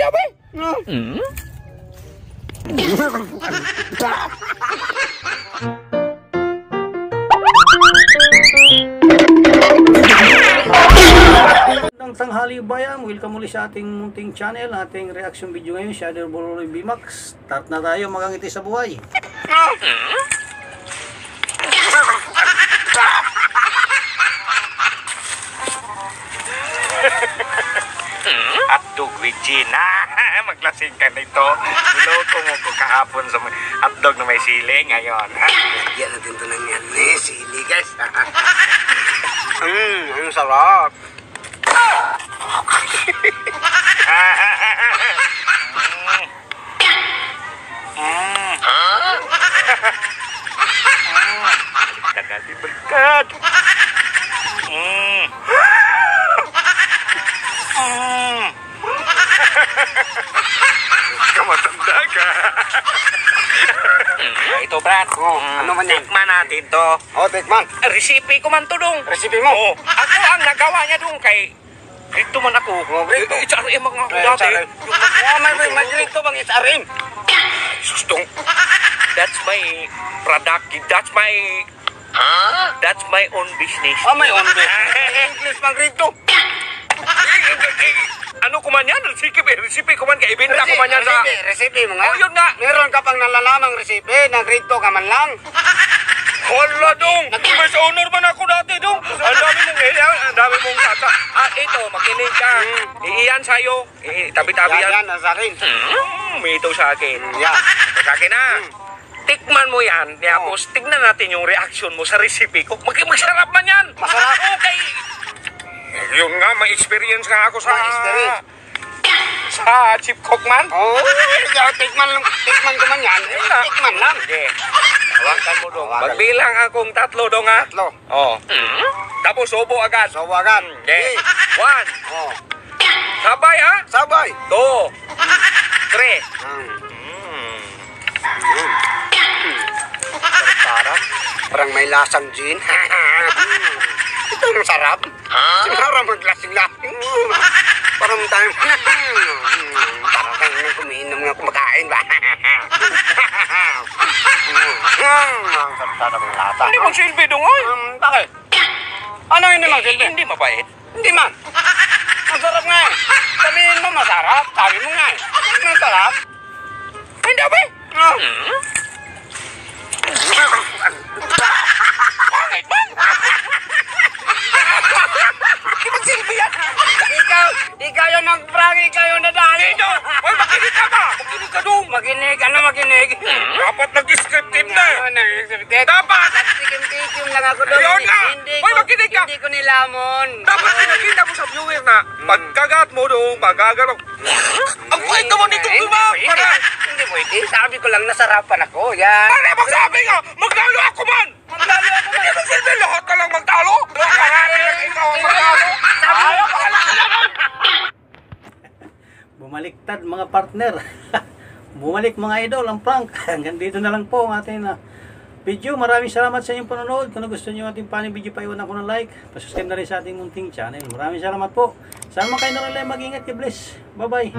Hindi ba? Ng tanghali bayan, welcome muli sa ating munting channel, ating reaction video ngayon, Shadow Boroy BMAX. Start na tayo, makangiti sa buhay. Hotdog with gin. Maglasing ka nito. Niloko mo ko kahapon sa hotdog na may sili ngayon. Lagyan natin ito ng yan. May sili guys. Ang sarap. Kadali berkat. Kamatanda ka. Ito, Brad. Ano man yan? Tikman natin to. Tikman. Resipe ko man to dong. Resipe mo? Oo. Ako ang nagawa niya dong kay Grito man ako. Grito? HRM mga ako dati. May grito bang HRM? Sustong. That's my product. That's my own business. May on English pang grito. Ano ko man yan? Resipe ko man kay ibenta ko man yan sa... Resipe mo nga. Oh, yun nga. Meron ka pang nalalamang resipe na grito ka man lang. Hala dong! First owner man ako dati dong! Ang dami mong ang dami mong tata. Ito, makinig ka. Iyan sa'yo. Tabi-tabi yan. Yan, sa akin. May ito sa akin. Yan. Sa akin na. Tikman mo yan. Tapos tignan natin yung reaction mo sa recipe ko. Magsarap man yan. Masarap. Okay. Yun nga, may experience nga ako sa... Sa Chief Cook man. Tikman ko man yan. Tikman lang. Sige. Hawakan mo dong. Magbilang akong tatlo dong ha. Tatlo. Oh. Tapos subo agad. Subo agad. Okay. 1. Sabay ha. Sabay. 2. 3. Parang may lasang gin. Ito ang sarap. Parang maglasing-lasing. Parang tayo. Parang tayo kumiinom nga kumakain ba? Ang sarap ng lata. Hindi magsilbi dong ay. Bakit? Ano hindi magsilbi? Hindi mabait. Hindi man. Ang sarap nga eh. Sabihin mo masarap. Sabi mo nga eh. Ang sarap. Hindi ba? Bakit ba? Hindi magsilbi yan. Ikaw yung nag-prank, ikaw yung nadali. Dito. Uy, makinig ka ba? Makinig ka dong. Makinig. Dapat nag-descriptive na. Dapat. Tikim-tikim lang ako doon. Ayun nga. Uy, makinig ka. Hindi ko nilamon. Dapat pinakita mo sa viewer na pagkagat mo dong, pagkagat. Ang kulit naman nito dumap. Hindi pwede. Sabi ko lang nasarapan ako. Yan. Ano magsabi nga? Maglalo ako man. Maglalo ako man. Hindi magsilbi lahat ka lang magtalo. Ikaw ang magtalo. Bumaliktad mga partner. Bumalik mga idol ang prank. Hanggang dito na lang po ang ating video. Maraming salamat sa inyong panonood. Kung gusto niyo ating paning video, paiwan ako ng like. Pasubscribe na rin sa ating munting channel. Maraming salamat po. Sana kayo na rin mag-ingat. God bless. Bye bye.